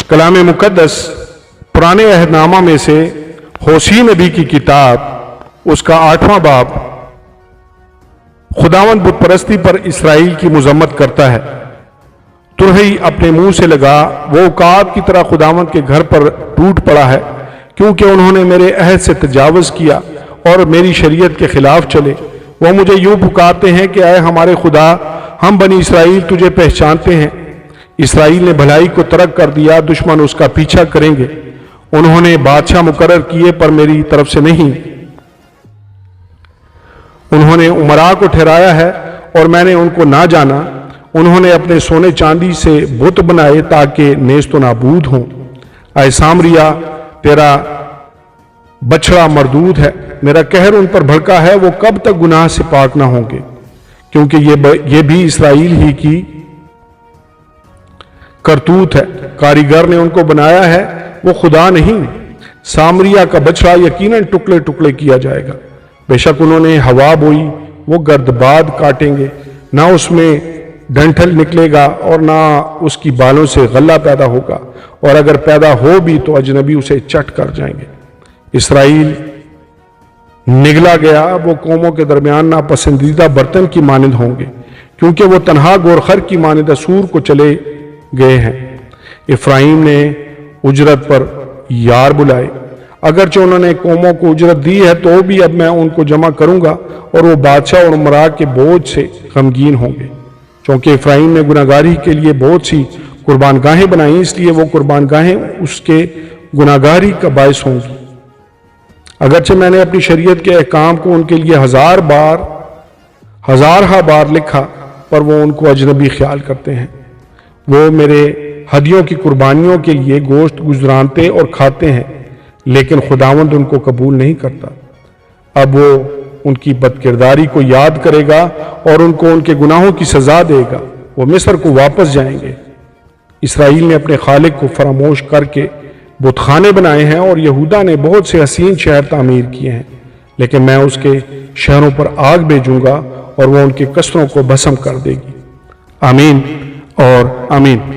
کلام مقدس پرانے عہد نامہ میں سے ہوسی نبی کی کتاب اس کا 8واں باب خداوند بت پرستی پر اسرائیل کی مذمت کرتا ہے۔ ترہی اپنے منہ سے لگا، وہ عقاب کی طرح خداوند کے گھر پر ٹوٹ پڑا ہے، کیونکہ انہوں نے میرے عہد سے تجاوز کیا اور میری شریعت کے خلاف چلے۔ وہ مجھے یوں پکارتے ہیں کہ اے ہمارے خدا، ہم بنی اسرائیل تجھے پہچانتے ہیں۔ اسرائیل نے بھلائی کو ترک کر دیا، دشمن اس کا پیچھا کریں گے۔ انہوں نے بادشاہ مقرر کیے پر میری طرف سے نہیں۔ انہوں نے امراء کو ٹھہرایا ہے اور میں نے ان کو نہ جانا۔ انہوں نے اپنے سونے چاندی سے بت بنائے تاکہ نیست و نابود ہوں۔ اے سامریا، تیرا بچڑا مردود ہے، میرا قہر ان پر بھڑکا ہے، وہ کب تک گناہ سے پاک نہ ہوں گے؟ کیونکہ یہ بھی اسرائیل ہی کی کرتوت ہے، کاریگر نے ان کو بنایا ہے، وہ خدا نہیں۔ سامریا کا بچڑا یقیناً ٹکڑے ٹکڑے کیا جائے گا۔ بے شک انہوں نے ہوا بوئی، وہ گردباد کاٹیں گے، نہ اس میں ڈنٹھل نکلے گا اور نہ اس کی بالوں سے غلہ پیدا ہوگا، اور اگر پیدا ہو بھی تو اجنبی اسے چٹ کر جائیں گے۔ اسرائیل نگلا گیا، وہ قوموں کے درمیان ناپسندیدہ برتن کی مانند ہوں گے، کیونکہ وہ تنہا گورخر کی مانند اسور کو چلے گئے ہیں۔ افرایم نے اجرت پر یار بلائے، اگرچہ انہوں نے قوموں کو اجرت دی ہے تو بھی اب میں ان کو جمع کروں گا، اور وہ بادشاہ اور امراء کے بوجھ سے غمگین ہوں گے۔ چونکہ افرایم نے گناہگاری کے لیے بہت سی قربان گاہیں بنائیں، اس لیے وہ قربان گاہیں اس کے گناہگاری کا باعث ہوں گی۔ اگرچہ میں نے اپنی شریعت کے احکام کو ان کے لیے ہزارہا بار لکھا، پر وہ ان کو اجنبی خیال کرتے ہیں۔ وہ میرے ہدیوں کی قربانیوں کے لیے گوشت گزرانتے اور کھاتے ہیں، لیکن خداوند ان کو قبول نہیں کرتا۔ اب وہ ان کی بدکرداری کو یاد کرے گا اور ان کو ان کے گناہوں کی سزا دے گا۔ وہ مصر کو واپس جائیں گے۔ اسرائیل نے اپنے خالق کو فراموش کر کے بت خانے بنائے ہیں، اور یہودا نے بہت سے حسین شہر تعمیر کیے ہیں، لیکن میں اس کے شہروں پر آگ بھیجوں گا اور وہ ان کے قصروں کو بھسم کر دے گی۔ آمین اور آمین۔